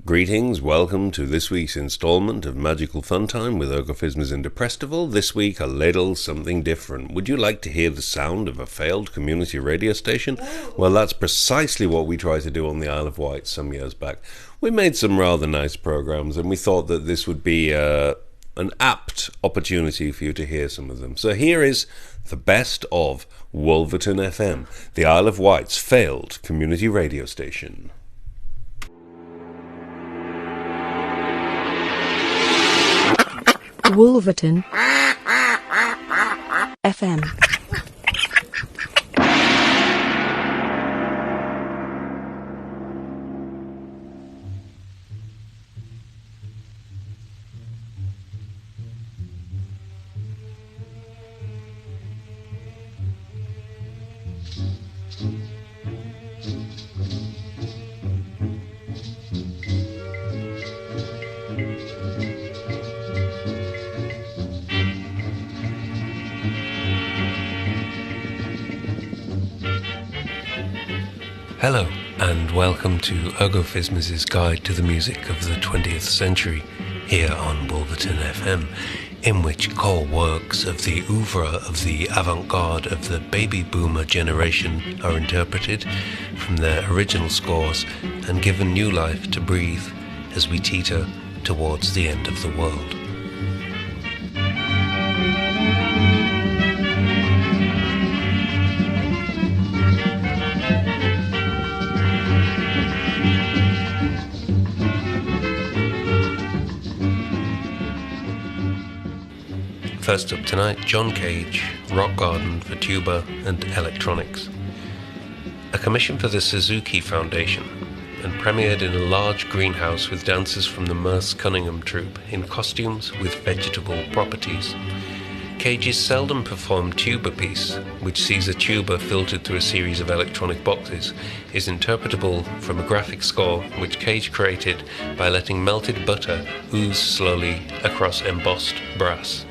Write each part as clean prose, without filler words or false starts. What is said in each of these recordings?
Greetings, welcome to this week's instalment of Magical Fun Time with Ergo, Phizmiz and Depresstival. This week a little something different. Would you like to hear the sound of a failed community radio station? Well, that's precisely what we tried to do on the Isle of Wight some years back. We made some rather nice programs and we thought that this would be an apt opportunity for you to hear some of them. So here is the best of Wolverton FM, the Isle of Wight's failed community radio station. Wolverton FM. Hello, and welcome to Ergo Phizmiz's Guide to the Music of the 20th Century, here on Wolverton FM, in which core works of the oeuvre of the avant-garde of the baby boomer generation are interpreted from their original scores and given new life to breathe as we teeter towards the end of the world. First up tonight, John Cage, Rock Garden for tuba and electronics. A commission for the Suzuki Foundation, and premiered in a large greenhouse with dancers from the Merce Cunningham troupe in costumes with vegetable properties. Cage's seldom performed tuba piece, which sees a tuba filtered through a series of electronic boxes, is interpretable from a graphic score which Cage created by letting melted butter ooze slowly across embossed brass.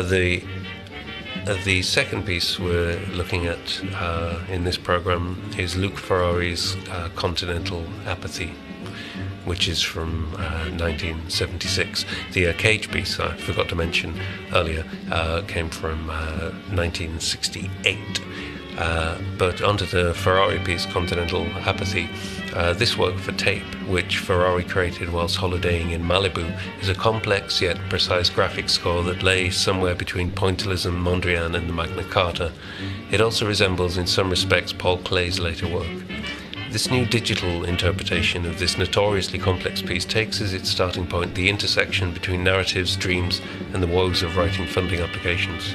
The second piece we're looking at in this program is Luke Ferrari's Continental Apathy, which is from 1976. The Cage piece, I forgot to mention earlier, came from 1968. But onto the Ferrari piece, Continental Apathy. This work for tape, which Ferrari created whilst holidaying in Malibu, is a complex yet precise graphic score that lays somewhere between Pointillism, Mondrian and the Magna Carta. It also resembles in some respects Paul Klee's later work. This new digital interpretation of this notoriously complex piece takes as its starting point the intersection between narratives, dreams and the woes of writing funding applications.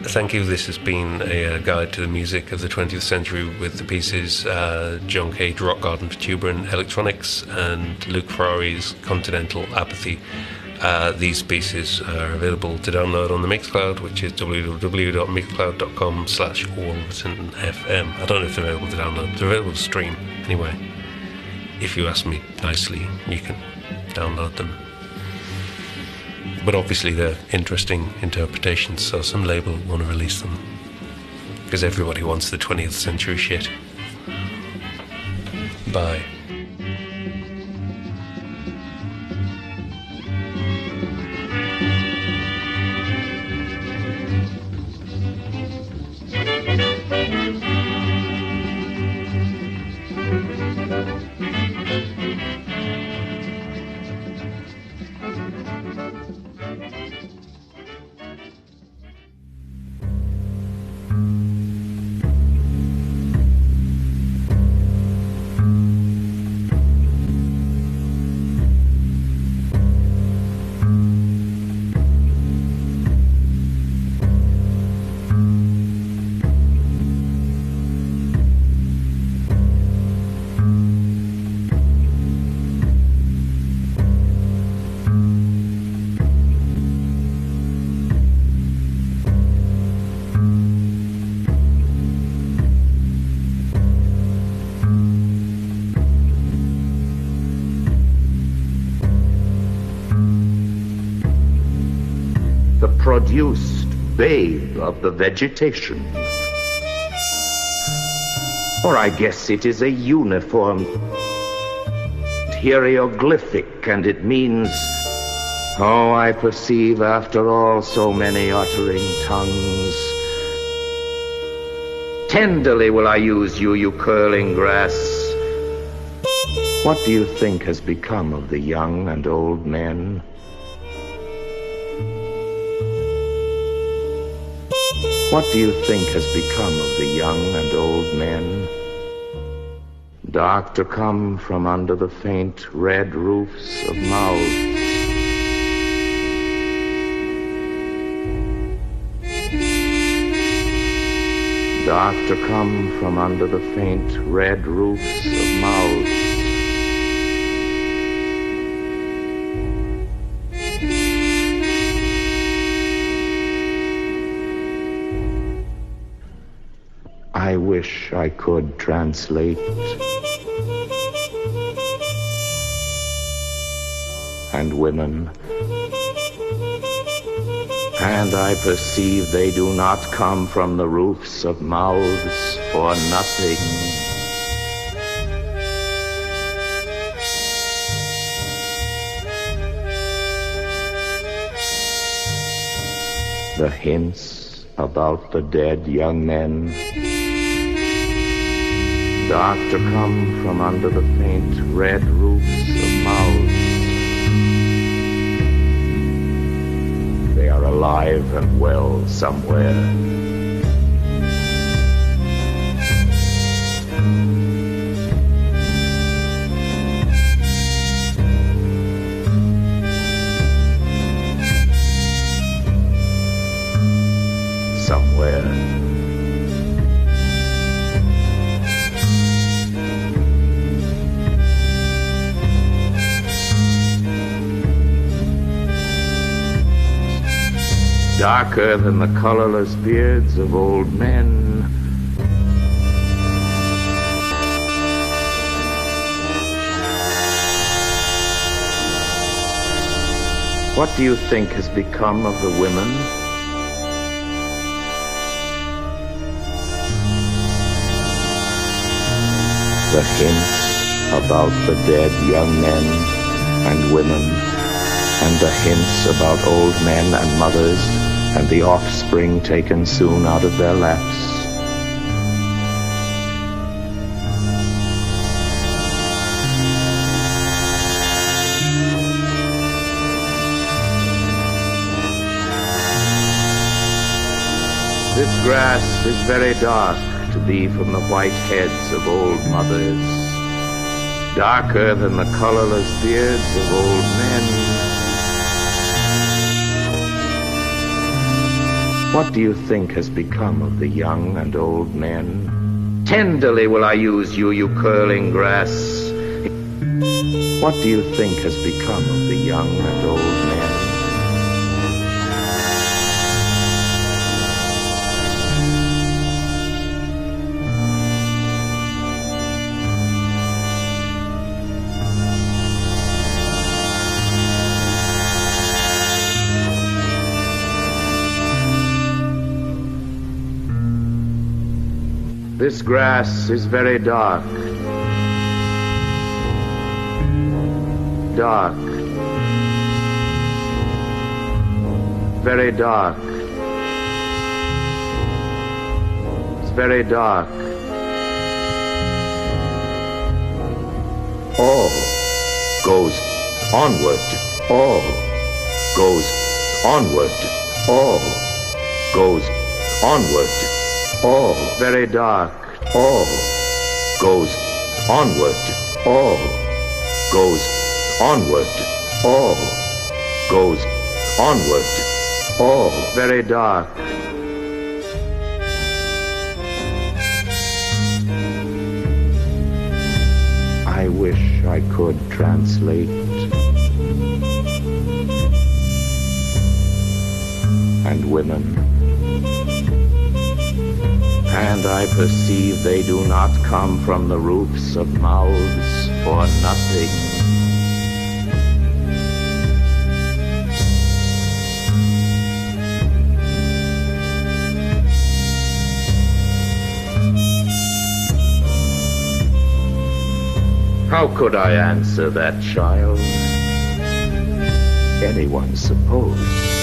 Thank you. This has been a guide to the music of the 20th century with the pieces John Cage, Rock Garden for Tuba and Electronics, and Luke Ferrari's Continental Apathy. These pieces are available to download on the Mixcloud, which is www.mixcloud.com/WolvertonFM. I don't know if they're available to download. They're available to stream. Anyway, if you ask me nicely, you can download them. But obviously they're interesting interpretations, so some label will want to release them. Because everybody wants the 20th century shit. Bye. Produced babe of the vegetation. Or I guess it is a uniform hieroglyphic, and it means, oh, I perceive after all so many uttering tongues. Tenderly will I use you, you curling grass. What do you think has become of the young and old men? What do you think has become of the young and old men? Dark to come from under the faint red roofs of mouths. Dark to come from under the faint red roofs of mouths. I wish I could translate. And women. And I perceive they do not come from the roofs of mouths for nothing. The hints about the dead young men. Dark to come from under the faint red roofs of mouths. They are alive and well somewhere. Somewhere. Darker than the colorless beards of old men. What do you think has become of the women? The hints about the dead young men and women, and the hints about old men and mothers, and the offspring taken soon out of their laps. This grass is very dark to be from the white heads of old mothers, darker than the colorless beards of old men. What do you think has become of the young and old men? Tenderly will I use you, you curling grass. What do you think has become of the young and old men? This grass is very dark. Dark. Very dark. It's very dark. All goes onward. All goes onward. All goes onward. All very dark. All goes onward. All goes onward. All goes onward. All very dark. I wish I could translate. And women. And I perceive they do not come from the roofs of mouths for nothing. How could I answer that child? Anyone suppose?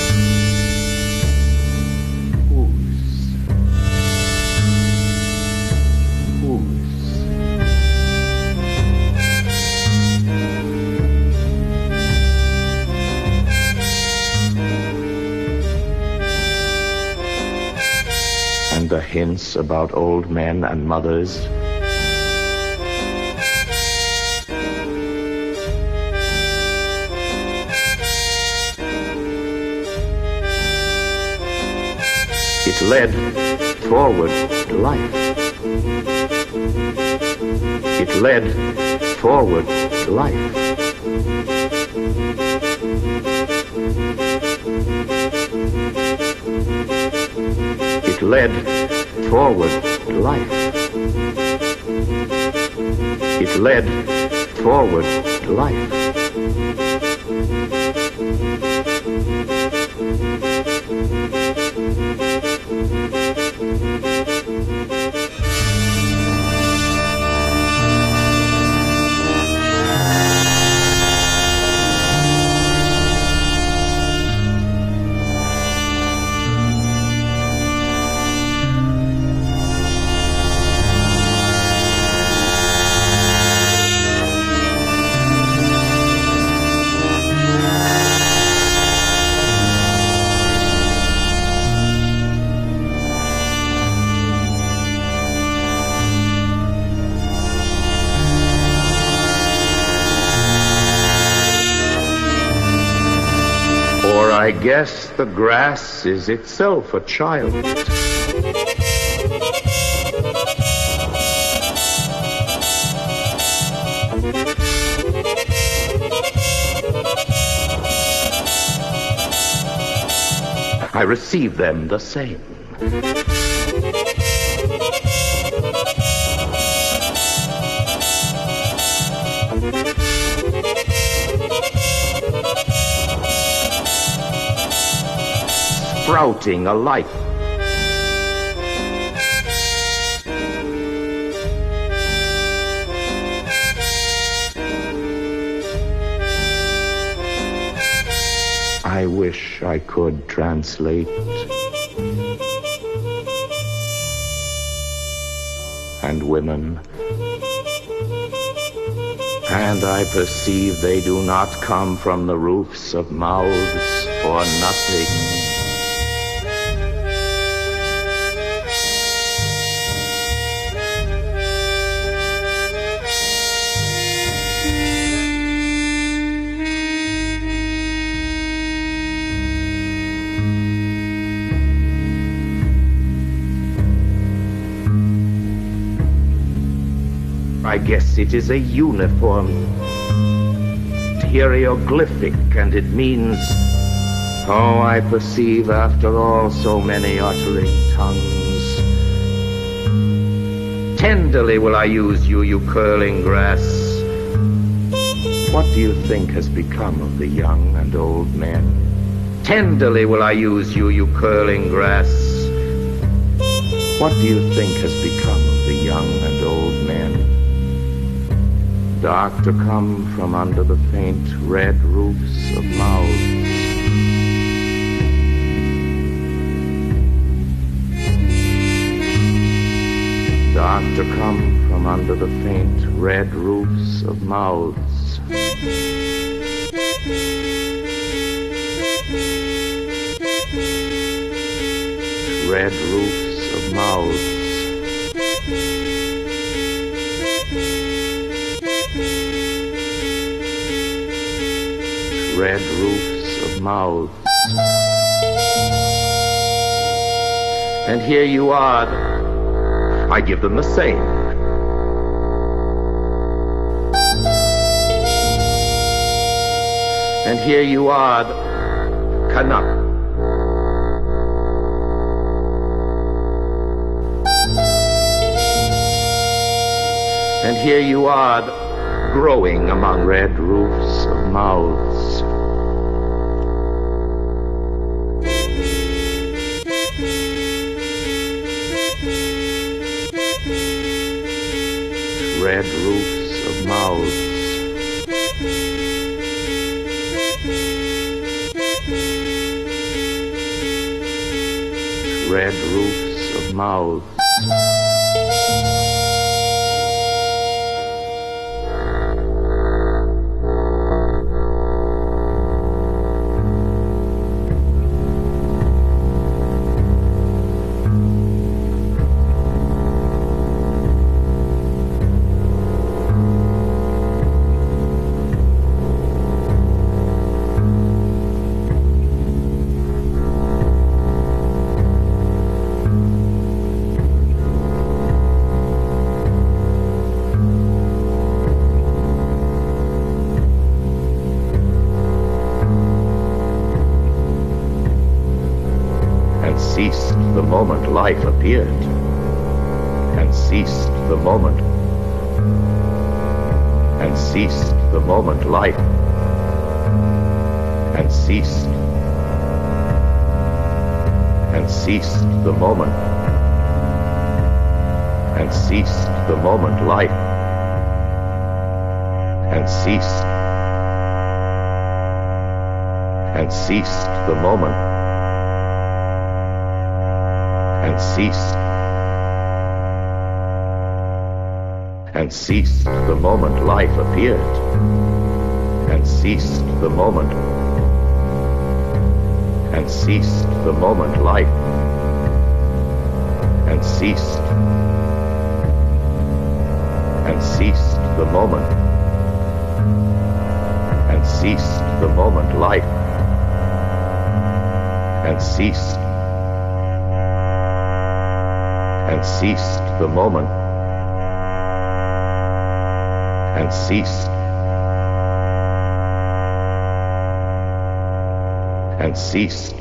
And the hints about old men and mothers. It led forward to life. It led forward to life. It led forward to life. It led forward to life. I guess the grass is itself a child. I receive them the same. Sprouting alike. I wish I could translate. And women. And I perceive they do not come from the roofs of mouths for nothing. I guess it is a uniform, hieroglyphic, and it means, oh, I perceive after all so many uttering tongues. Tenderly will I use you, you curling grass. What do you think has become of the young and old men? Tenderly will I use you, you curling grass. What do you think has become of the young and old men? Dark to come from under the faint red roofs of mouths. Dark to come from under the faint red roofs of mouths. Red roofs of mouths. Red roofs of mouths. And here you are. I give them the same. And here you are, Canuck. And here you are, growing among red roofs of mouths. Red roofs of mouths. Red roofs of mouths. Ceased the moment life appeared, and ceased the moment, and ceased the moment life, and ceased, and ceased the moment, and ceased the moment life, and ceased, and ceased the moment, and ceased, and ceased the moment life appeared, and ceased the moment, and ceased the moment life, and ceased, and ceased the moment, and ceased the moment life, and ceased, and ceased the moment, and ceased, and ceased.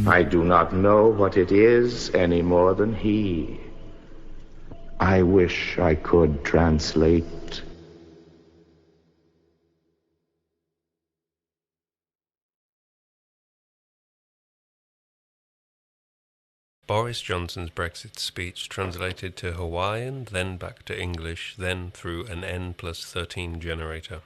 I do not know what it is any more than he. I wish I could translate. Boris Johnson's Brexit speech translated to Hawaiian, then back to English, then through an N+13 generator.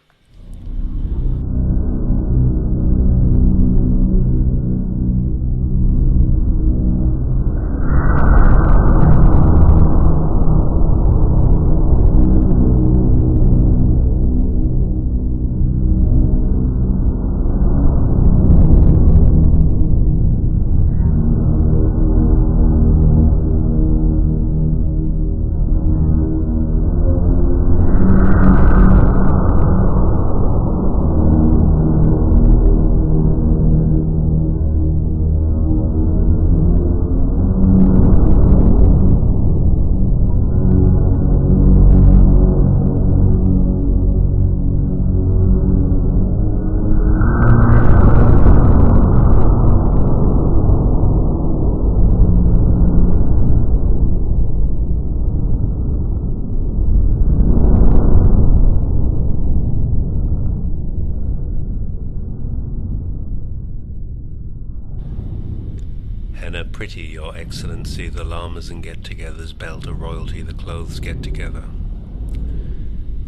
Henna pretty, your excellency, the llamas and get-togethers, belt a royalty, the clothes get together.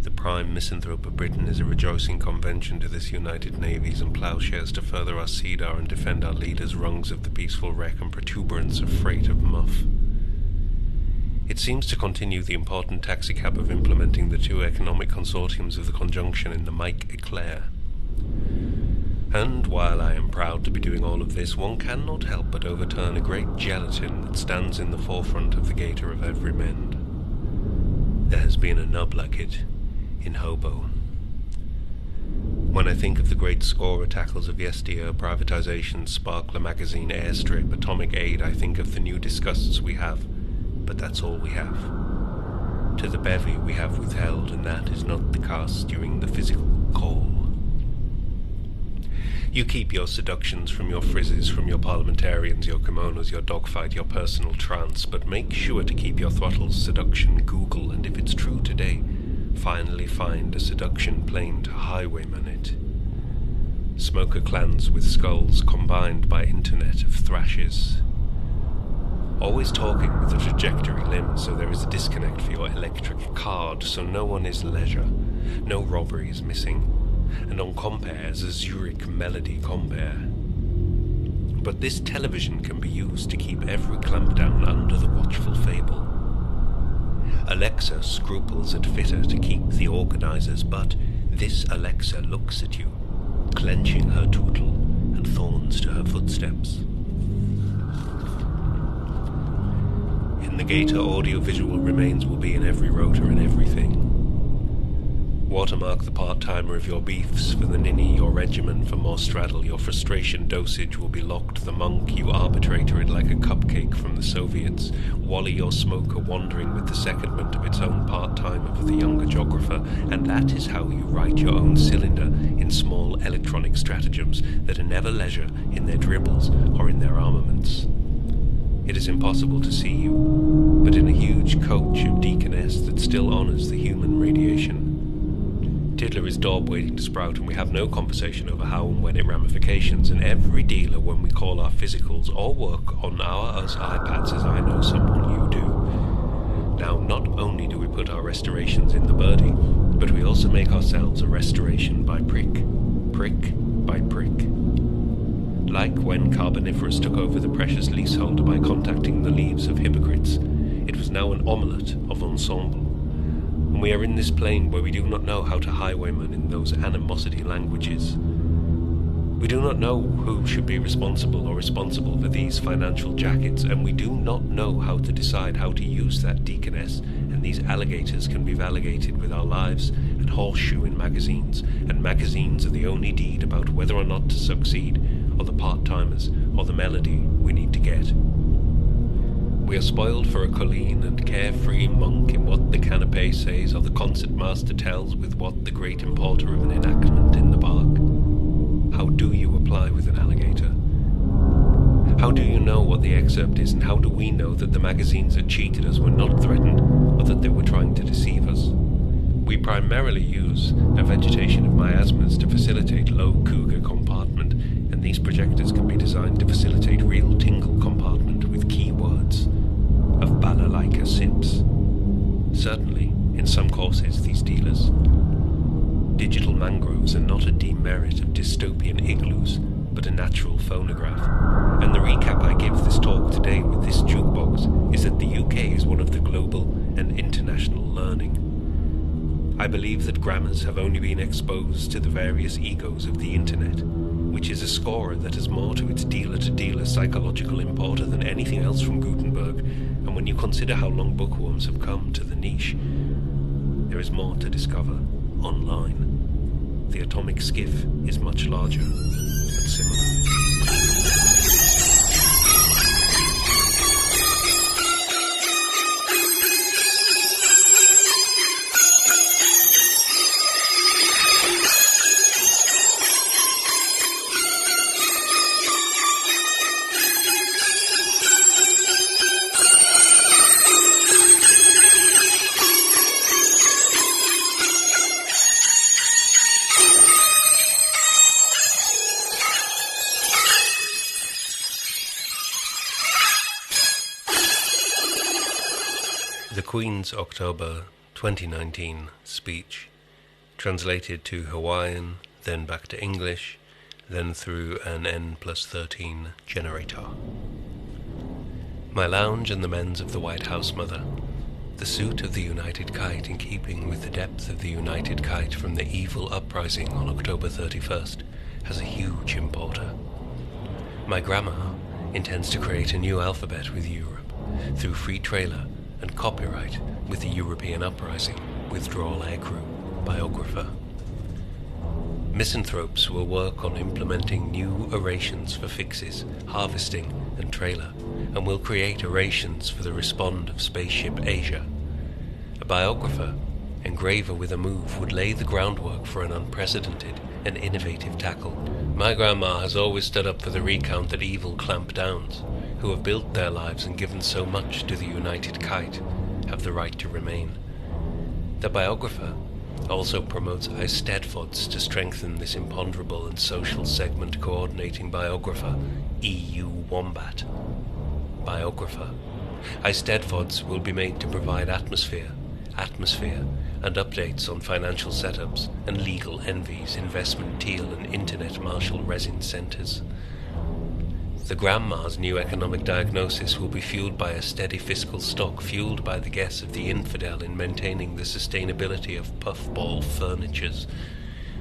The prime misanthrope of Britain is a rejoicing convention to this united navies and ploughshares to further our cedar and defend our leaders, rungs of the peaceful wreck and protuberance of freight of muff. It seems to continue the important taxicab of implementing the two economic consortiums of the conjunction in the Mike Eclair. And while I am proud to be doing all of this, one cannot help but overturn a great gelatin that stands in the forefront of the gaiter of every mend. There has been a nub like it in Hobo. When I think of the great score of tackles of yesteryear, privatization, Sparkler magazine, airstrip, atomic aid, I think of the new disgusts we have, but that's all we have. To the bevy we have withheld, and that is not the cast during the physical call. You keep your seductions from your frizzes, from your parliamentarians, your kimonos, your dogfight, your personal trance, but make sure to keep your throttles seduction Google, and if it's true today, finally find a seduction plane to highwayman it. Smoker clans with skulls combined by internet of thrashes. Always talking with a trajectory limb, so there is a disconnect for your electric card, so no one is leisure, no robbery is missing. And on compares a Zurich melody compare. But this television can be used to keep every clampdown under the watchful fable. Alexa scruples it fitter to keep the organizers, but this Alexa looks at you, clenching her tootle and thorns to her footsteps. In the gaiter, audio-visual remains will be in every rotor and everything. Watermark the part-timer of your beefs for the ninny, your regimen for more straddle, your frustration dosage will be locked, the monk you arbitrated like a cupcake from the Soviets, Wally your smoker wandering with the secondment of its own part-timer for the younger geographer, and that is how you write your own cylinder in small electronic stratagems that are never leisure in their dribbles or in their armaments. It is impossible to see you, but in a huge coach of deaconess that still honours the human radiation. Tiddler is daub waiting to sprout, and we have no conversation over how and when it ramifications, and every dealer when we call our physicals or work on our us iPads, as I know someone you do. Now, not only do we put our restorations in the birdie, but we also make ourselves a restoration by prick by prick. Like when Carboniferous took over the precious leaseholder by contacting the leaves of hypocrites, it was now an omelette of ensemble. And we are in this plane where we do not know how to highwayman in those animosity languages. We do not know who should be responsible for these financial jackets, and we do not know how to decide how to use that deaconess, and these alligators can be validated with our lives and horseshoe in magazines, and magazines are the only deed about whether or not to succeed, or the part-timers, or the melody we need to get. We are spoiled for a Colleen and carefree monk in what the canapé says, or the concert master tells with what the great importer of an enactment in the bark. How do you apply with an alligator? How How do you know what the excerpt is, and how do we know that the magazines that cheated us were not threatened, or that they were trying to deceive us? We primarily use a vegetation of miasmas to facilitate low cougar compartment, and these projectors can be designed to facilitate real tingle compartment with keywords of balalaika sips. Certainly, in some courses, these dealers. Digital mangroves are not a demerit of dystopian igloos, but a natural phonograph. And the recap I give this talk today with this jukebox is that the UK is one of the global and international learning. I believe that grammars have only been exposed to the various egos of the internet, which is a scorer that has more to its dealer-to-dealer psychological importer than anything else from Gutenberg, and when you consider how long bookworms have come to the niche, there is more to discover online. The atomic skiff is much larger, but similar. The Queen's October 2019 speech, translated to Hawaiian, then back to English, then through an N+13 generator. My lounge and the men's of the White House Mother. The suit of the United Kite in keeping with the depth of the United Kite from the evil uprising on October 31st has a huge importer. My grandma intends to create a new alphabet with Europe through free trailer and copyright with the European uprising, withdrawal aggro, biographer. Misanthropes will work on implementing new orations for fixes, harvesting and trailer, and will create orations for the respond of Spaceship Asia. A biographer, engraver with a move, would lay the groundwork for an unprecedented and innovative tackle. My grandma has always stood up for the recount that evil clamp downs, who have built their lives and given so much to the United Kite, have the right to remain. The biographer also promotes Eisteddfods to strengthen this imponderable and social segment coordinating biographer, EU Wombat. Biographer. Eisteddfods will be made to provide atmosphere, and updates on financial setups and legal envies, investment teal and internet martial resin centers. The grandma's new economic diagnosis will be fueled by a steady fiscal stock, fueled by the guess of the infidel in maintaining the sustainability of puffball furnitures.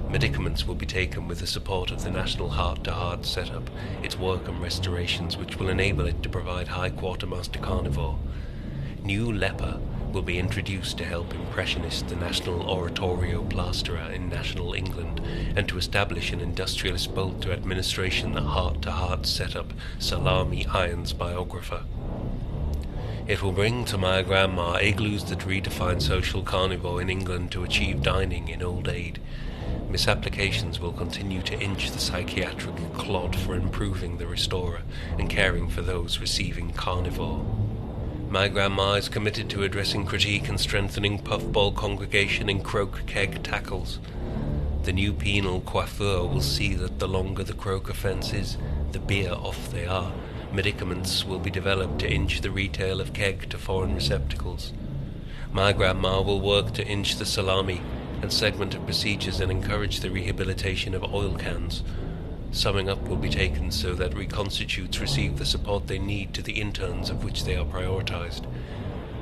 Medicaments will be taken with the support of the National Heart-to-Heart setup, its work and restorations which will enable it to provide high quartermaster carnivore. New leper will be introduced to help impressionist the National Oratorio Plasterer in national England, and to establish an industrialist bolt to administration the heart-to-heart setup Salami Irons biographer. It will bring to my grandma igloos that redefine social carnivore in England to achieve dining in old age. Misapplications will continue to inch the psychiatric clod for improving the restorer and caring for those receiving carnivore. My grandma is committed to addressing critique and strengthening puffball congregation in croak keg tackles. The new penal coiffure will see that the longer the croak offence is, the beer off they are. Medicaments will be developed to inch the retail of keg to foreign receptacles. My grandma will work to inch the salami and segment of procedures and encourage the rehabilitation of oil cans. Summing up will be taken so that reconstitutes receive the support they need to the interns of which they are prioritized.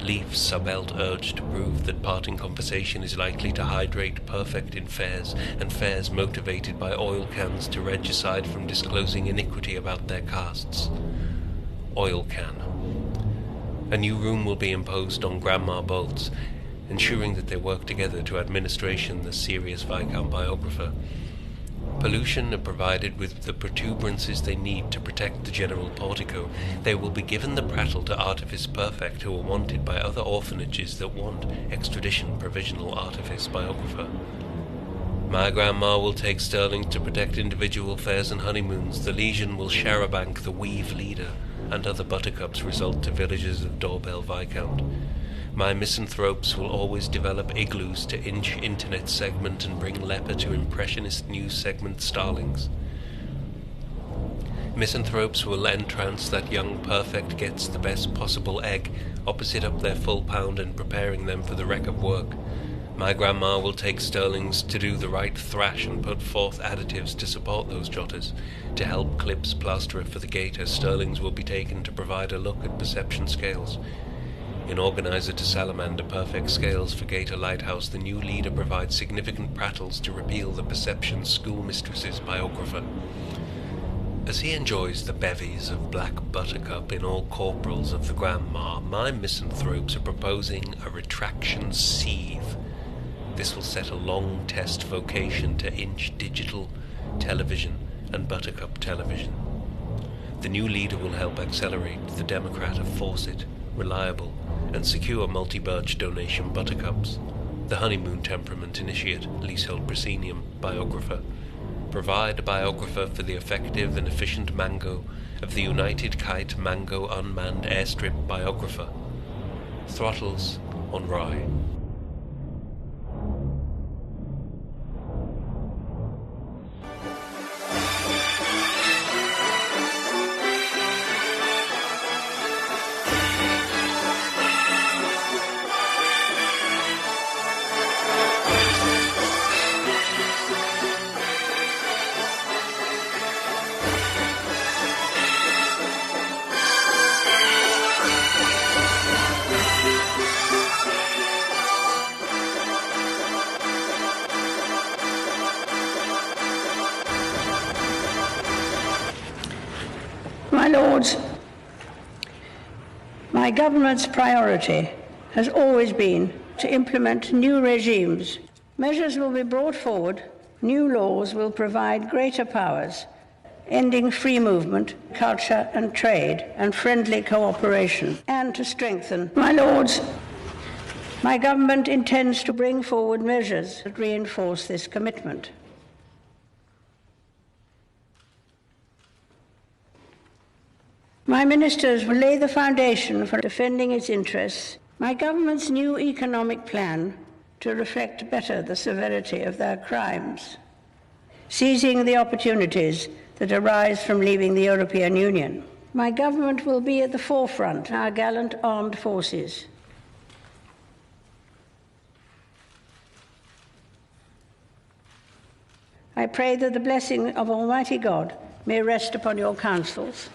Leaf Subelt urged to prove that parting conversation is likely to hydrate perfect in fares, and fares motivated by oil cans to regicide from disclosing iniquity about their castes. Oil can. A new room will be imposed on grandma bolts, ensuring that they work together to administration the serious Viscount biographer. Pollution are provided with the protuberances they need to protect the general portico. They will be given the prattle to Artifice Perfect, who are wanted by other orphanages that want extradition provisional Artifice biographer. My grandma will take sterling to protect individual fairs and honeymoons. The legion will charabanc the weave leader, and other buttercups result to villages of Doorbell Viscount. My misanthropes will always develop igloos to inch internet segment and bring leper to impressionist news segment starlings. Misanthropes will entrance that young perfect gets the best possible egg, opposite up their full pound and preparing them for the wreck of work. My grandma will take sterlings to do the right thrash and put forth additives to support those jotters, to help clips plasterer for the gate as sterlings will be taken to provide a look at perception scales. In Organizer to Salamander Perfect Scales for Gator Lighthouse, the new leader provides significant prattles to repeal the perception schoolmistress's biographer. As he enjoys the bevies of black buttercup in all corporals of the grandma, my misanthropes are proposing a retraction sieve. This will set a long test vocation to inch digital television and buttercup television. The new leader will help accelerate the Democrat of Fawcett, reliable and secure multi-birch donation buttercups. The honeymoon temperament initiate, leasehold proscenium biographer. Provide a biographer for the effective and efficient mango of the United Kite Mango Unmanned Airstrip biographer. Throttles on rye. My Lords, my government's priority has always been to implement new regimes. Measures will be brought forward, new laws will provide greater powers, ending free movement, culture and trade, and friendly cooperation, and to strengthen. My Lords, my government intends to bring forward measures that reinforce this commitment. My ministers will lay the foundation for defending its interests. My government's new economic plan to reflect better the severity of their crimes, seizing the opportunities that arise from leaving the European Union. My government will be at the forefront of our gallant armed forces. I pray that the blessing of Almighty God may rest upon your councils.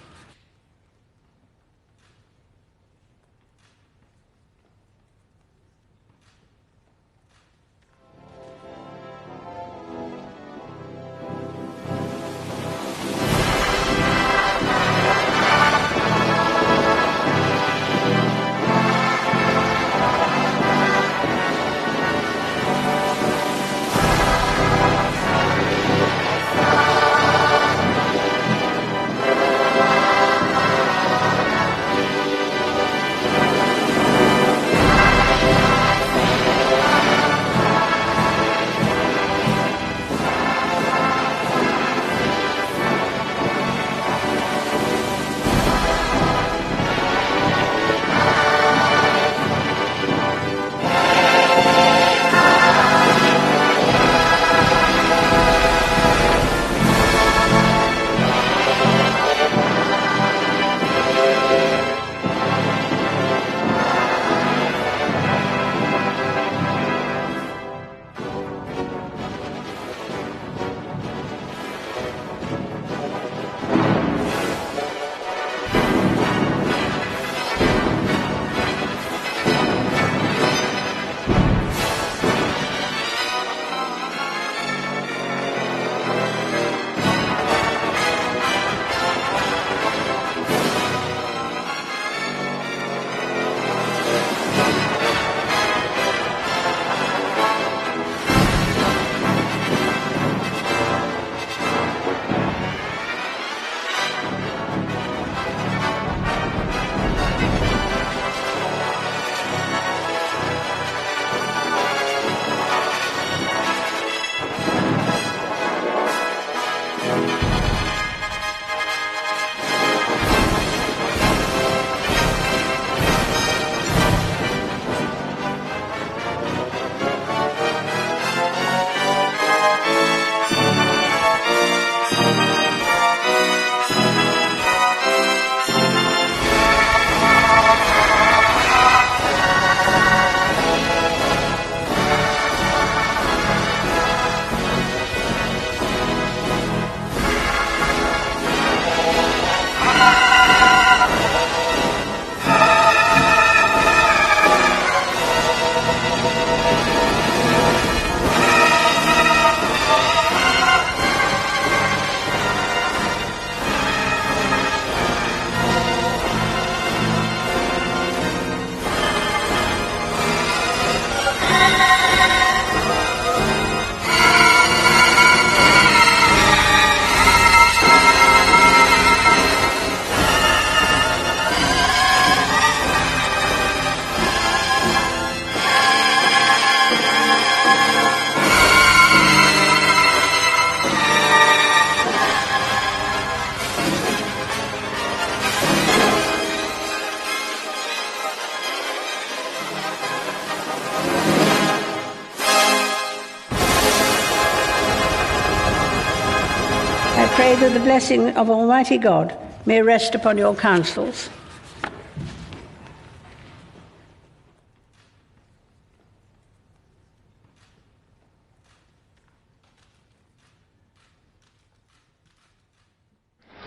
I pray that the blessing of Almighty God may rest upon your councils.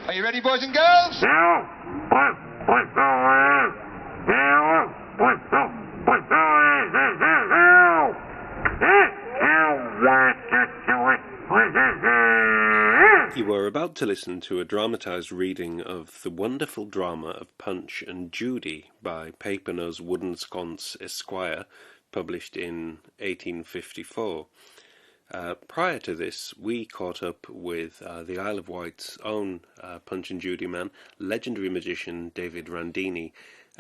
Are you ready, boys and girls? You are about to listen to a dramatised reading of the wonderful drama of Punch and Judy by Papenose Wooden Sconce Esquire, published in 1854. Prior to this, we caught up with the Isle of Wight's own Punch and Judy man, legendary magician David Randini,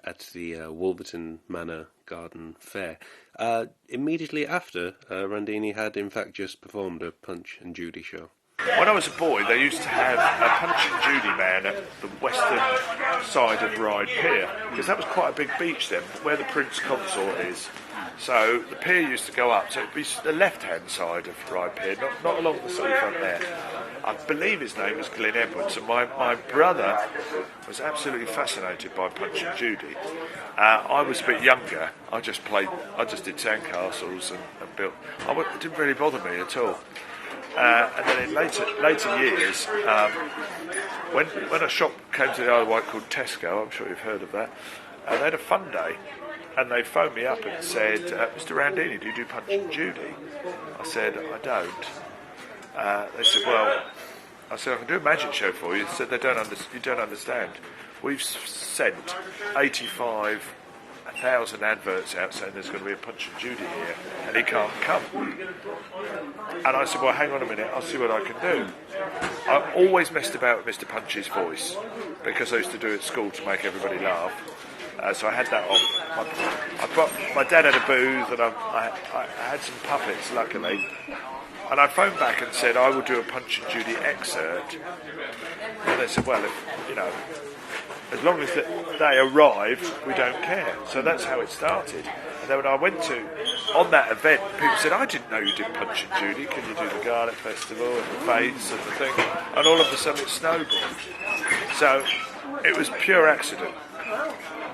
at the Wolverton Manor Garden Fair. Immediately after, Randini had in fact just performed a Punch and Judy show. When I was a boy, they used to have a Punch and Judy man at the western side of Ryde Pier, because that was quite a big beach then, where the Prince Consort is. So the pier used to go up, so it would be the left-hand side of Ryde Pier, not along the seafront there. I believe his name was Glyn Edwards, and my brother was absolutely fascinated by Punch and Judy. I was a bit younger. I just did sandcastles and built. It didn't really bother me at all. And then in later years, when a shop came to the Isle of Wight called Tesco, I'm sure you've heard of that, they had a fun day, and they phoned me up and said, Mr. Randini, do you do Punch and Judy? I said, I don't. They said, well, I said, I can do a magic show for you. They said, you don't understand. We've sent 85,000 adverts out saying there's going to be a Punch and Judy here, and he can't come. And I said, well, hang on a minute, I'll see what I can do. I always messed about with Mr. Punch's voice, because I used to do it at school to make everybody laugh. So I had that off. My dad had a booth, and I had some puppets, luckily. And I phoned back and said, I will do a Punch and Judy excerpt. And they said, well, as long as they arrive, we don't care. So that's how it started. And then when I went on that event, people said, I didn't know you did Punch and Judy. Can you do the Garlic Festival and the Fates and the thing? And all of a sudden it snowballed. So it was pure accident.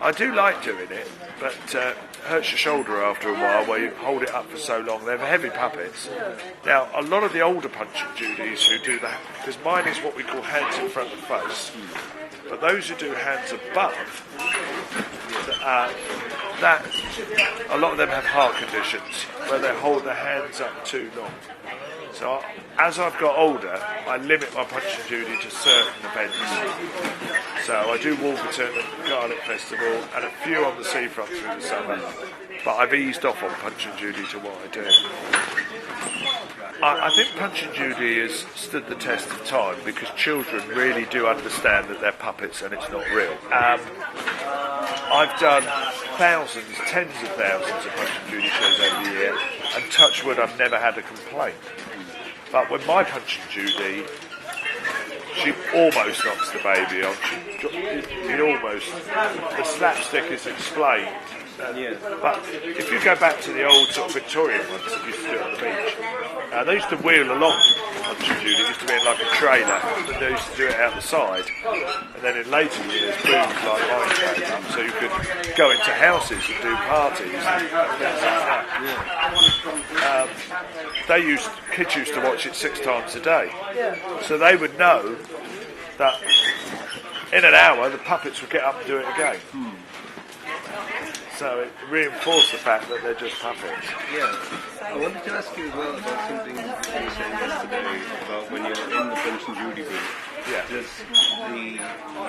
I do like doing it, but hurts your shoulder after a while where you hold it up for so long. They're heavy puppets. Now, a lot of the older Punch and Judys who do that, because mine is what we call hands in front of the face, but those who do hands above, that a lot of them have heart conditions where they hold their hands up too long. So as I've got older, I limit my Punch and Judy to certain events. So I do Wolverton and Garlic Festival and a few on the seafront through the summer, but I've eased off on Punch and Judy to what I do. I think Punch and Judy has stood the test of time because children really do understand that they're puppets and it's not real. I've done thousands, tens of thousands of Punch and Judy shows over the year, and touch wood, I've never had a complaint. But when my Punch and Judy almost knocks the baby on. The slapstick is explained. But if you go back to the old sort of Victorian ones that used to do it on the beach, they used to wheel along Punch and Judy. It used to be in like a trailer, and they used to do it out the side. And then in later years, booms like mine came up, so you could go into houses and do parties and things like that. Kids used to watch it 6 times a day, so they would know that in an hour the puppets would get up and do it again. So it reinforced the fact that they're just puppets. Yeah. I wanted to ask you as well about something you were saying yesterday about when you're in the Punch and Judy booth. Yeah.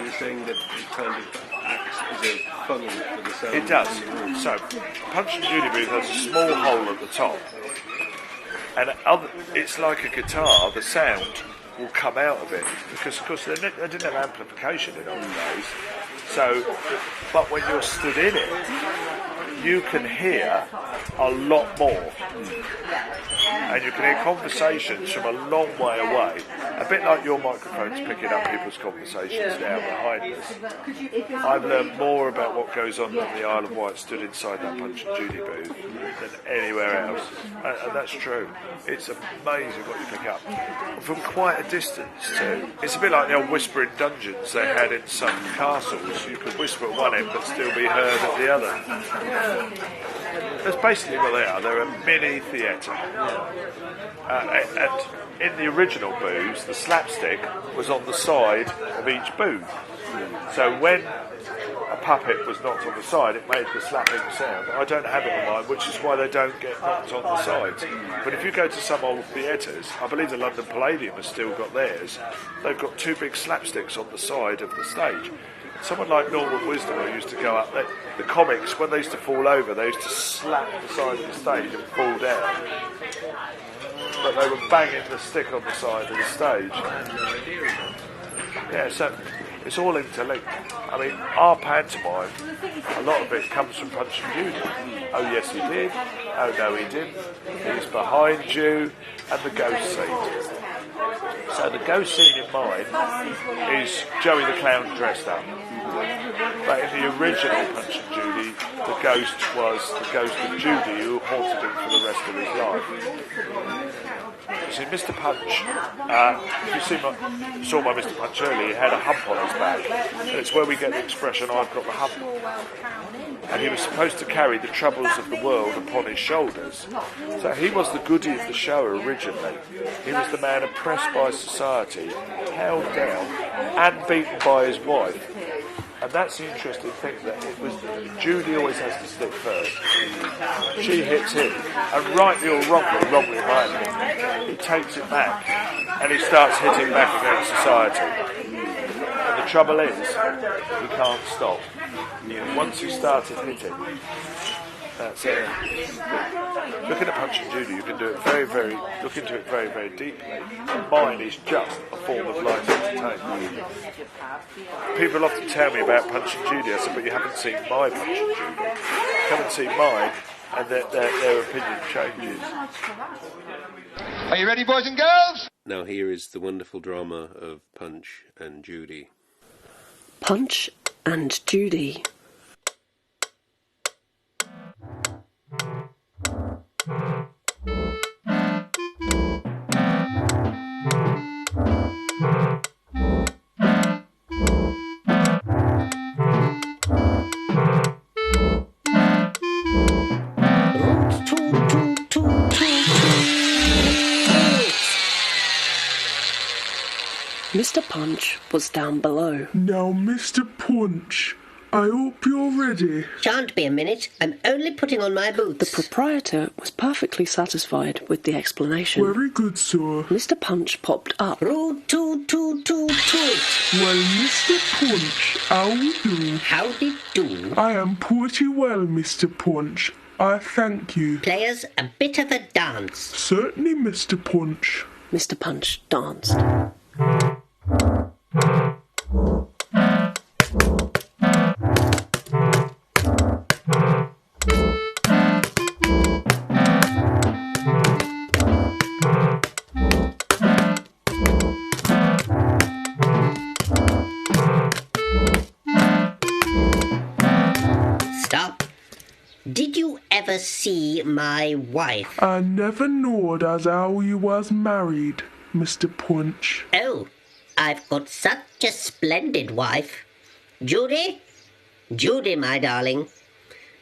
You're saying that it kind of acts as a funnel for the sound. It does. So Punch and Judy booth has a small hole at the top, and it's like a guitar. The sound will come out of it because, of course, they didn't have amplification in old days. So, but when you're stood in it, you can hear a lot more. And you can hear conversations from a long way away. A bit like your microphone's picking up people's conversations down behind us. I've learned more about what goes on in the Isle of Wight stood inside that Punch and Judy booth than anywhere else. And that's true. It's amazing what you pick up. From quite a distance too. It's a bit like the old whispering dungeons they had in some castles. You could whisper at one end but still be heard at the other. That's basically what they are. They're a mini theatre. And in the original booths, the slapstick was on the side of each booth. So when a puppet was knocked on the side, it made the slapping sound. I don't have it on mine, which is why they don't get knocked on the sides. But if you go to some old theatres, I believe the London Palladium has still got theirs, they've got 2 big slapsticks on the side of the stage. Someone like Norman Wisdom who used to go up, the comics, when they used to fall over, they used to slap the side of the stage and fall down. But they were banging the stick on the side of the stage. Yeah, so it's all interlinked. I mean, our pantomime, a lot of it comes from Punch and Judy. Oh yes he did, oh no he didn't, he's behind you, and the ghost scene. So the ghost scene in mine is Joey the Clown dressed up. But in the original Punch and Judy, the ghost was the ghost of Judy who haunted him for the rest of his life. See, Mr. Punch, if you saw my Mr. Punch earlier, he had a hump on his back, and it's where we get the expression, I've got the hump. And he was supposed to carry the troubles of the world upon his shoulders. So he was the goodie of the show originally. He was the man oppressed by society, held down, and beaten by his wife. And that's the interesting thing, that it was Judy always has to stick first. She hits him, and rightly or wrongly by him, he takes it back, and he starts hitting back against society. And the trouble is, he can't stop. Once he started hitting, that's it. Looking at Punch and Judy, you can do it look into it very, very deeply. Mine is just a form of light entertainment. People often tell me about Punch and Judy. I said, but you haven't seen my Punch and Judy. You haven't seen mine, and their opinion changes. Are you ready, boys and girls? Now here is the wonderful drama of Punch and Judy. Punch and Judy. Mr. Punch was down below. Now, Mr. Punch, I hope you're ready. Shan't be a minute. I'm only putting on my boots. The proprietor was perfectly satisfied with the explanation. Very good, sir. Mr. Punch popped up. Root, toot, toot, toot, toot. Well, Mr. Punch, how do? Howdy do. I am pretty well, Mr. Punch. I thank you. Players, a bit of a dance. Certainly, Mr. Punch. Mr. Punch danced. ever see my wife? I never knowed as how you was married, Mr. Punch. Oh, I've got such a splendid wife. Judy? Judy, my darling.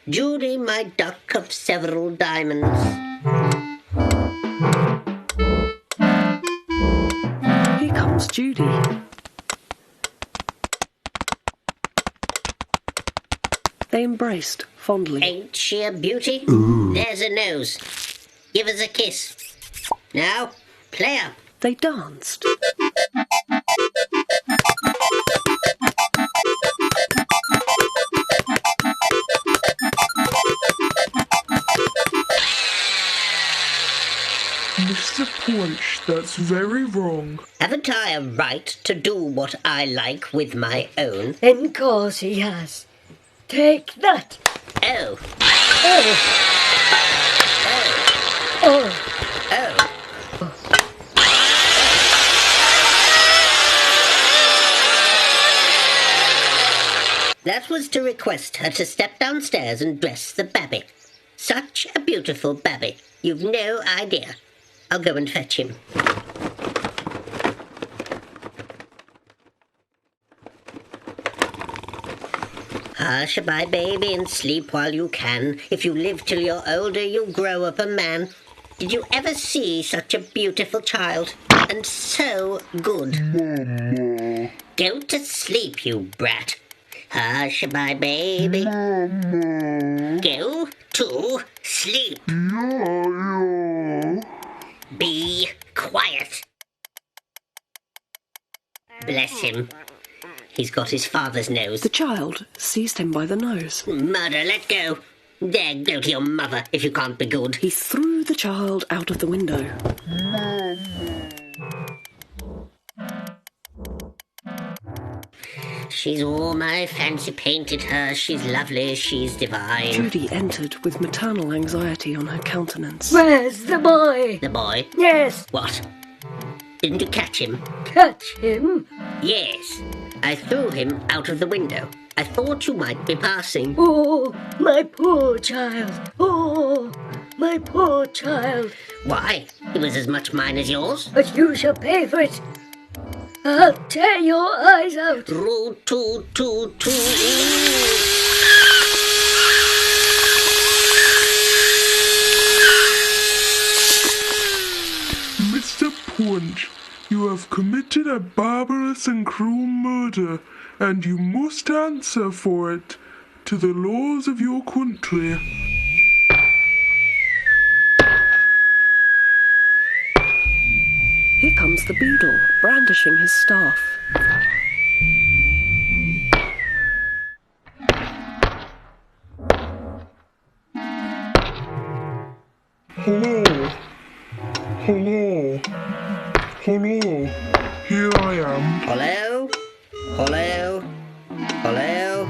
Judy, my duck of several diamonds. Here comes Judy. They embraced fondly. Ain't she a beauty? Ooh. There's a nose. Give us a kiss. Now, play up. They danced. Mr. Punch, that's very wrong. Haven't I a right to do what I like with my own? In course he has. Take that. Oh. Oh. Oh. Oh. Oh. That was to request her to step downstairs and dress the babby. Such a beautiful babby. You've no idea. I'll go and fetch him. Hush, my baby, and sleep while you can. If you live till you're older, you'll grow up a man. Did you ever see such a beautiful child? And so good. Mama. Go to sleep, you brat. Hush, my baby. Mama. Go to sleep. Yeah. Be quiet. Bless him. He's got his father's nose. The child seized him by the nose. Murder, let go. There, go to your mother if you can't be good. He threw the child out of the window. She's all my fancy painted her. She's lovely, she's divine. Judy entered with maternal anxiety on her countenance. Where's the boy? The boy? Yes. What? Didn't you catch him? Catch him? Yes. I threw him out of the window. I thought you might be passing. Oh, my poor child. Oh, my poor child. Why? It was as much mine as yours. But you shall pay for it. I'll tear your eyes out. Root, toot, toot, toot. Mr. Punch, you have committed a barbarous and cruel murder, and you must answer for it to the laws of your country. Here comes the beadle, brandishing his staff. Hello. Hello. Hello. Here I am. Hello? Hello? Hello?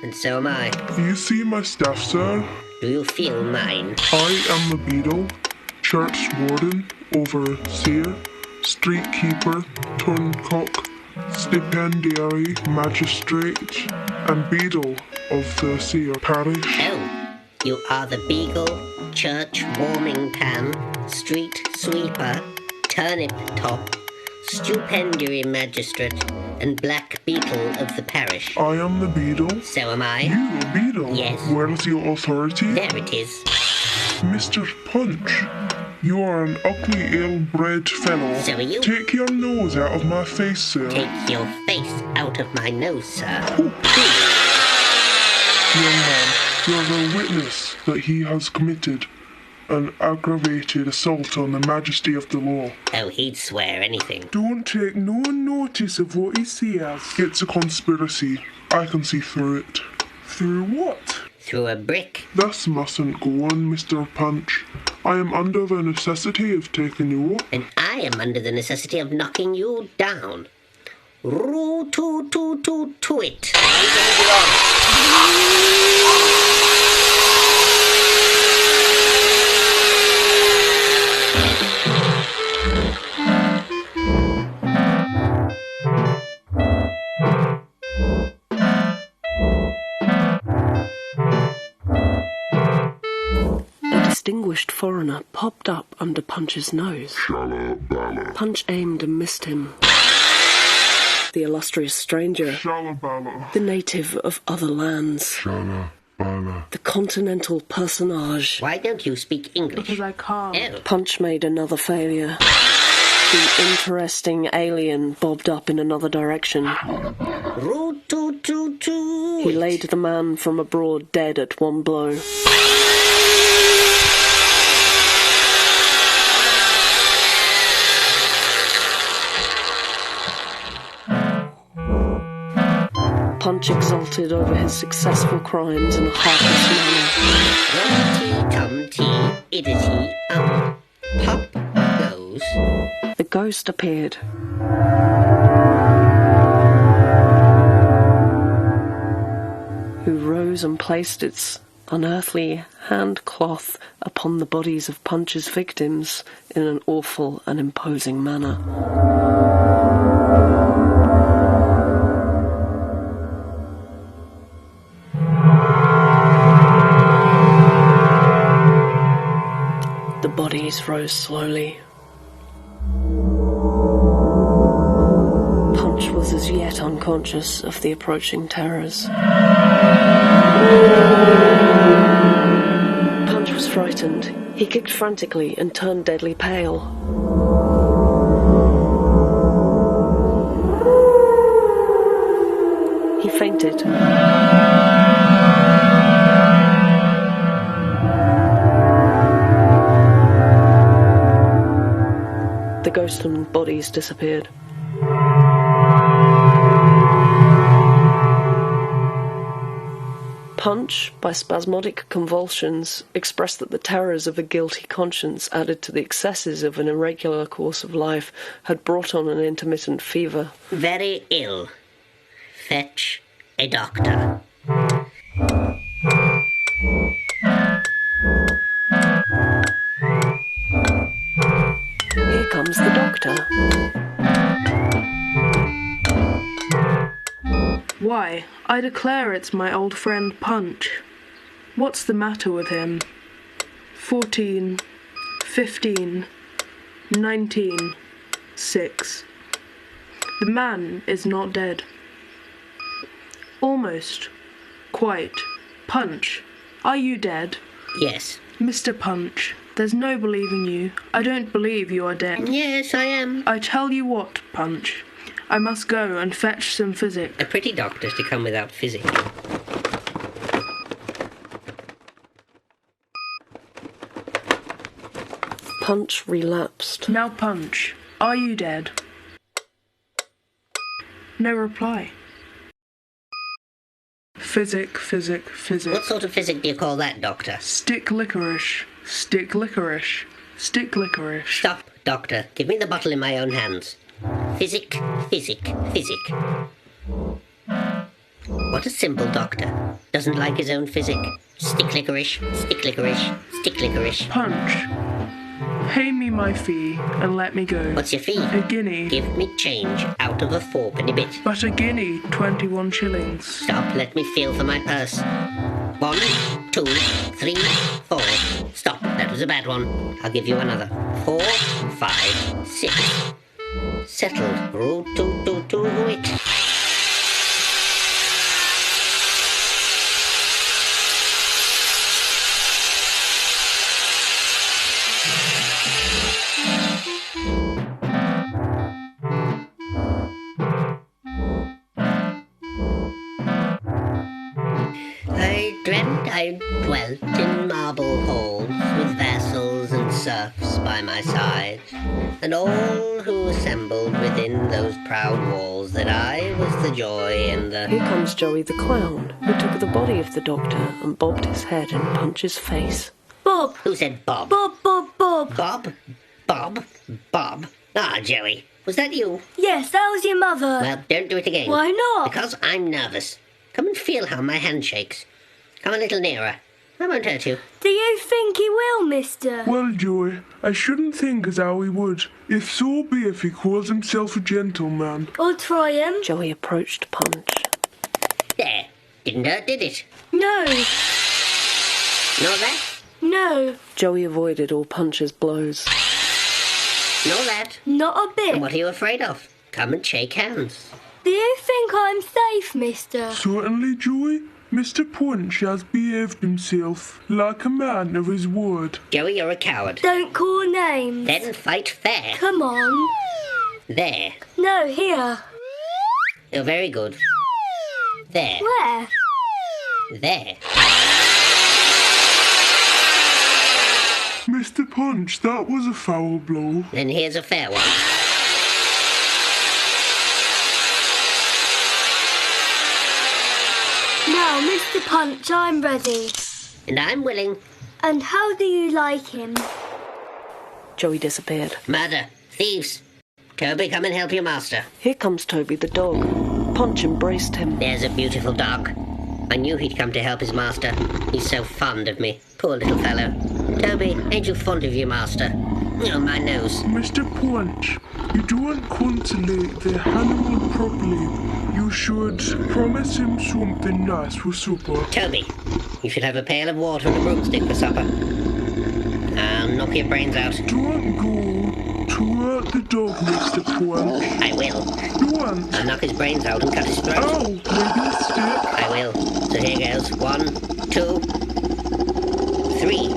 And so am I. You see my staff, sir? Do you feel mine? I am the beadle, church warden, overseer, street keeper, turncock, stipendiary, magistrate, and beadle of the seer parish. Oh, you are the beagle, church warming pan, street sweeper, turnip top, stipendiary magistrate, and black beetle of the parish. I am the beadle. So am I. You the beadle? Yes. Where is your authority? There it is. Mr. Punch, you are an ugly, ill-bred fellow. So are you. Take your nose out of my face, sir. Take your face out of my nose, sir. Young man, you are the witness that he has committed an aggravated assault on the majesty of the law. Oh, he'd swear anything. Don't take no notice of what he says. It's a conspiracy. I can see through it. Through what? Through a brick. This mustn't go on, Mr. Punch. I am under the necessity of taking you up. And I am under the necessity of knocking you down. Roo-too-too-too-too-it. foreigner popped up under Punch's nose. Shalabala. Punch aimed and missed him. The illustrious stranger. Shalabala. The native of other lands. Shalabala. The continental personage. Why don't you speak English? Because I can't. Oh. Punch made another failure. The interesting alien bobbed up in another direction. Root toot toot toot. He laid the man from abroad dead at one blow. Punch exulted over his successful crimes in a heartless manner. Rum-tea-tum-tea, Pop goes. The ghost appeared. Who rose and placed its unearthly hand cloth upon the bodies of Punch's victims in an awful and imposing manner. The bodies rose slowly. Punch was as yet unconscious of the approaching terrors. Punch was frightened. He kicked frantically and turned deadly pale. He fainted. The ghost and bodies disappeared. Punch, by spasmodic convulsions, expressed that the terrors of a guilty conscience added to the excesses of an irregular course of life had brought on an intermittent fever. Very ill. Fetch a doctor. Here comes the doctor. Why, I declare it's my old friend Punch. What's the matter with him? 14, 15, 19, 6. The man is not dead. Almost. Quite. Punch, are you dead? Yes. Mr. Punch, there's no believing you. I don't believe you are dead. Yes, I am. I tell you what, Punch. I must go and fetch some physic. A pretty doctor's to come without physic. Punch relapsed. Now, Punch, are you dead? No reply. Physic, physic, physic. What sort of physic do you call that, Doctor? Stick licorice, stick licorice, stick licorice. Stop, Doctor. Give me the bottle in my own hands. Physic, physic, physic. What a simple doctor. Doesn't like his own physic. Stick licorice, stick licorice, stick licorice. Punch, pay me my fee and let me go. What's your fee? A guinea. Give me change out of a fourpenny bit. But a guinea, 21 shillings. Stop, let me feel for my purse. 1, 2, 3, 4. Stop, that was a bad one. I'll give you another. 4, 5, 6. Settled. Root toot toot toot it. I dreamt I dwelt in marble halls with vassals and serfs by my side, and all who assembled within those proud walls, that I was the joy and the... Here comes Joey the clown, who took the body of the doctor and bobbed his head in Punch's face. Bob! Who said Bob? Bob, Bob, Bob! Bob? Bob? Bob? Ah, Joey, was that you? Yes, that was your mother. Well, don't do it again. Why not? Because I'm nervous. Come and feel how my hand shakes. Come a little nearer. I won't hurt you. Do you think he will, mister? Well, Joey, I shouldn't think as how he would. If so be if he calls himself a gentleman. I'll try him. Joey approached Punch. There. Didn't hurt, did it? No. Not that? No. Joey avoided all Punch's blows. Nor that. Not a bit. And what are you afraid of? Come and shake hands. Do you think I'm safe, mister? Certainly, Joey. Mr. Punch has behaved himself like a man of his word. Joey, you're a coward. Don't call names. Then fight fair. Come on. There. No, here. You're very good. There. Where? There. Mr. Punch, that was a foul blow. Then here's a fair one. Now, Mr. Punch, I'm ready. And I'm willing. And how do you like him? Joey disappeared. Murder. Thieves. Toby, come and help your master. Here comes Toby the dog. Punch embraced him. There's a beautiful dog. I knew he'd come to help his master. He's so fond of me. Poor little fellow. Toby, ain't you fond of your master? Oh, my nose. Mr. Punch, you don't consolate the animal properly. You should promise him something nice for supper. Toby, you should have a pail of water and a broomstick for supper. I'll knock your brains out. Don't go to hurt the dog, Mr. Punch. I will. You won't. I'll knock his brains out and cut his throat. Oh, maybe a stick. I will. So here goes. 1, 2, 3.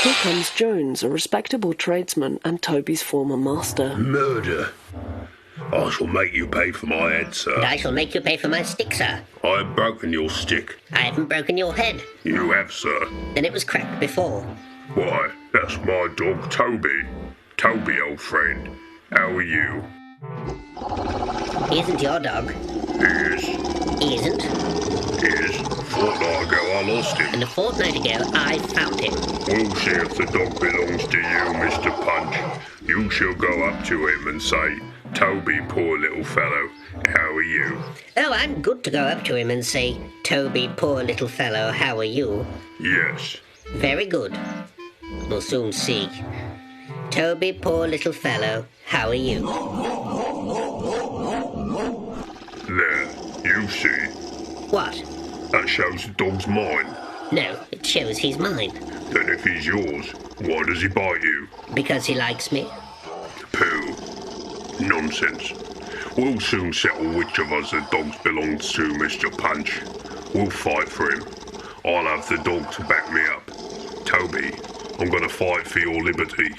Here comes Jones, a respectable tradesman and Toby's former master. Murder. I shall make you pay for my head, sir. And I shall make you pay for my stick, sir. I have broken your stick. I haven't broken your head. You have, sir. Then it was cracked before. Why, that's my dog, Toby. Toby, old friend. How are you? He isn't your dog. He is. He isn't. He is. A fortnight ago, I lost him. And a fortnight ago, I found him. We'll see if the dog belongs to you, Mr. Punch. You shall go up to him and say, Toby, poor little fellow, how are you? Oh, I'm good to go up to him and say, Toby, poor little fellow, how are you? Yes. Very good. We'll soon see. Toby, poor little fellow, how are you? There, you see. What? That shows the dog's mine. No, it shows he's mine. Then if he's yours, why does he bite you? Because he likes me. Pooh. Nonsense. We'll soon settle which of us the dog belongs to, Mr. Punch. We'll fight for him. I'll have the dog to back me up. Toby, I'm gonna fight for your liberty.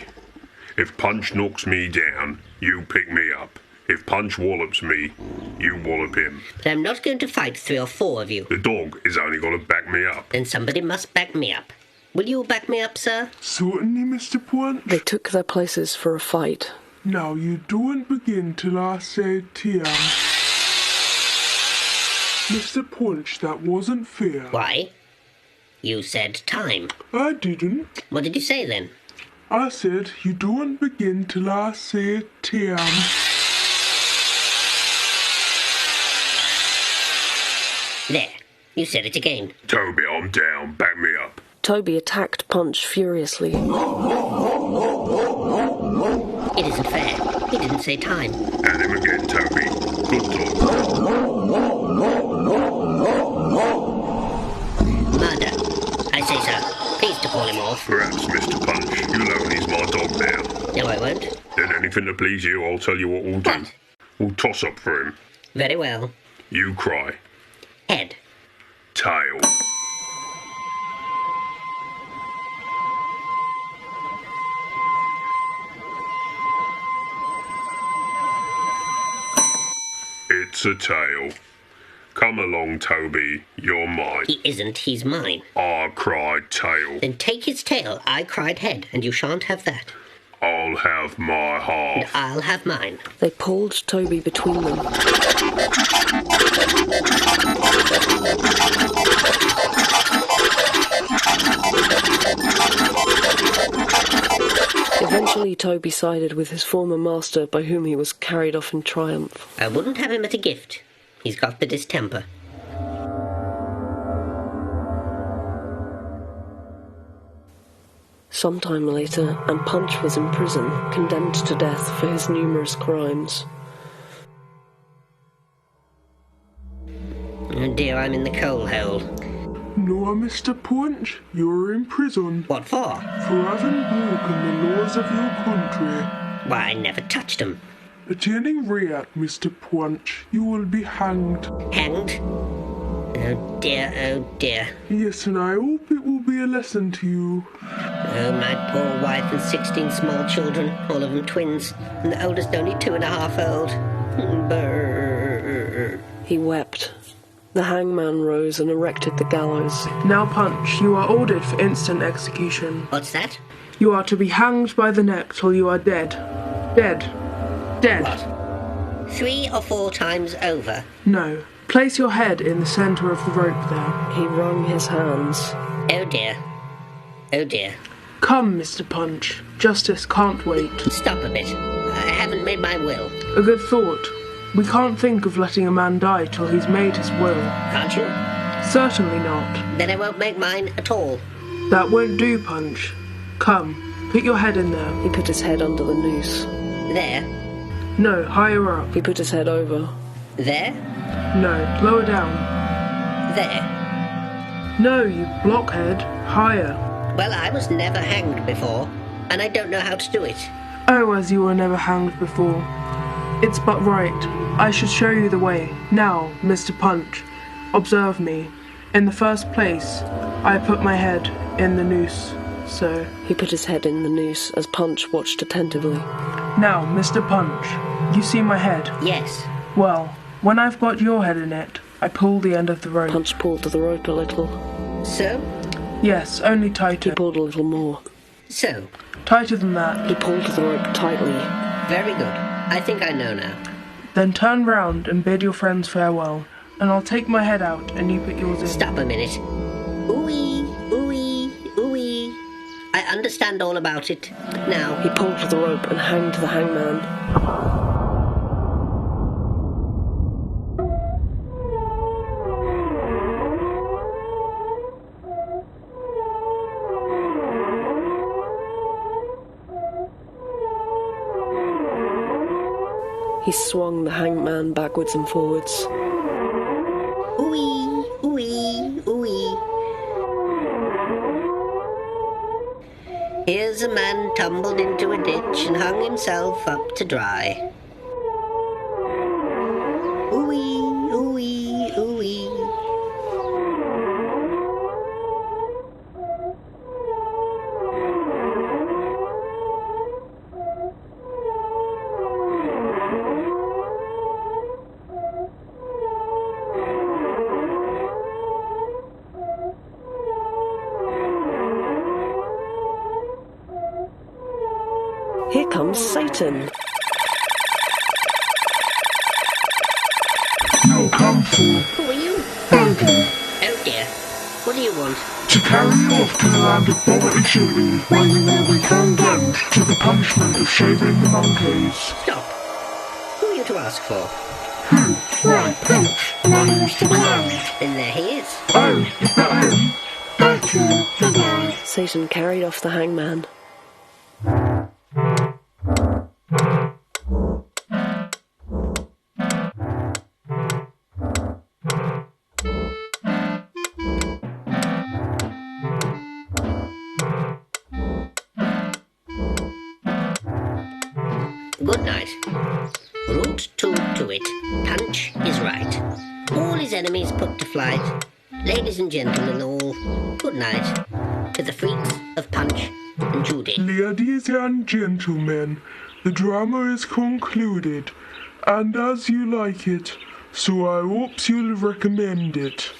If Punch knocks me down, you pick me up. If Punch wallops me, you wallop him. But I'm not going to fight 3 or 4 of you. The dog is only gonna back me up. Then somebody must back me up. Will you back me up, sir? Certainly, Mr. Punch. They took their places for a fight. Now, you don't begin till I say TM. Mr. Punch, that wasn't fair. Why? You said time. I didn't. What did you say then? I said, you don't begin till I say TM. There. You said it again. Toby, I'm down. Back me up. Toby attacked Punch furiously. It isn't fair. He didn't say time. And him again, Toby. Good dog. Murder. I say so. Please to call him off. Perhaps, Mr. Punch, you'll own he's my dog now. No, I won't. Then anything to please you, I'll tell you what we'll do. What? We'll toss up for him. Very well. You cry. Head. Tail. It's a tail. Come along, Toby. You're mine. He isn't. He's mine. I cried tail. Then take his tail. I cried head, and you shan't have that. I'll have my And half. I'll have mine. They pulled Toby between them. Eventually, Toby sided with his former master, by whom he was carried off in triumph. I wouldn't have him at a gift. He's got the distemper. Sometime later, and Punch was in prison, condemned to death for his numerous crimes. Oh dear, I'm in the coal hole. No, Mr. Punch, you're in prison. What for? For having broken the laws of your country. Why, I never touched them. At any rate, Mr. Punch, you will be hanged. Hanged? Oh dear, oh dear. Yes, and I hope it will be a lesson to you. Oh, my poor wife and 16 small children, all of them twins, and the oldest only 2.5 old. Brrr. He wept. The hangman rose and erected the gallows. Now, Punch, you are ordered for instant execution. What's that? You are to be hanged by the neck till you are dead. Dead. Dead. What? 3 or 4 times over? No. Place your head in the centre of the rope there. He wrung his hands. Oh dear. Oh dear. Come, Mr. Punch. Justice can't wait. Stop a bit. I haven't made my will. A good thought. We can't think of letting a man die till he's made his will. Can't you? Certainly not. Then I won't make mine at all. That won't do, Punch. Come, put your head in there. He put his head under the noose. There? No, higher up. He put his head over. There? No, lower down. There? No, you blockhead. Higher. Well, I was never hanged before, and I don't know how to do it. Oh, as you were never hanged before. It's but right. I should show you the way. Now, Mr. Punch, observe me. In the first place, I put my head in the noose, so... He put his head in the noose as Punch watched attentively. Now, Mr. Punch, you see my head? Yes. Well, when I've got your head in it, I pull the end of the rope. Punch pulled the rope a little. So? Yes, only tighter. He pulled a little more. So? Tighter than that. He pulled the rope tightly. Very good. I think I know now. Then turn round and bid your friends farewell, and I'll take my head out and you put yours in. Stop a minute. Ooey, ooey, ooey. I understand all about it. Now. He pulled the rope and hanged the hangman. He swung the hangman backwards and forwards. Ooey, ooey, ooey. Here's a man tumbled into a ditch and hung himself up to dry. Ooey, ooey, ooey. Here comes Satan. You'll come for Who are you? Ergo, Oh dear. What do you want? to carry you off to the land of poverty shooting, where you will be condemned to the punishment of shaving the monkeys. Stop. Who are you to ask for? Who? Why, Punch, the man who used to ground. Then there he is. Oh, is that him? Thank you, goodbye. Satan carried off the hangman. Good night. Root to it. Punch is right. All his enemies put to flight. Ladies and gentlemen all, good night. To the freaks of Punch and Judy. Ladies and gentlemen, the drama is concluded, and as you like it, so I hopes you'll recommend it.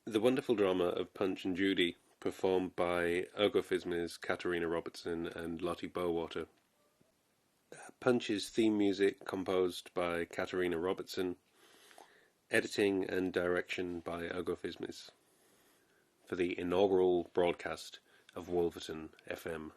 The wonderful drama of Punch and Judy, performed by Ergo Phizmiz, Katarina Robertson and Lottie Bowater. Punch's theme music composed by Katarina Robertson, editing and direction by Ergo Phizmiz, for the inaugural broadcast of Wolverton FM.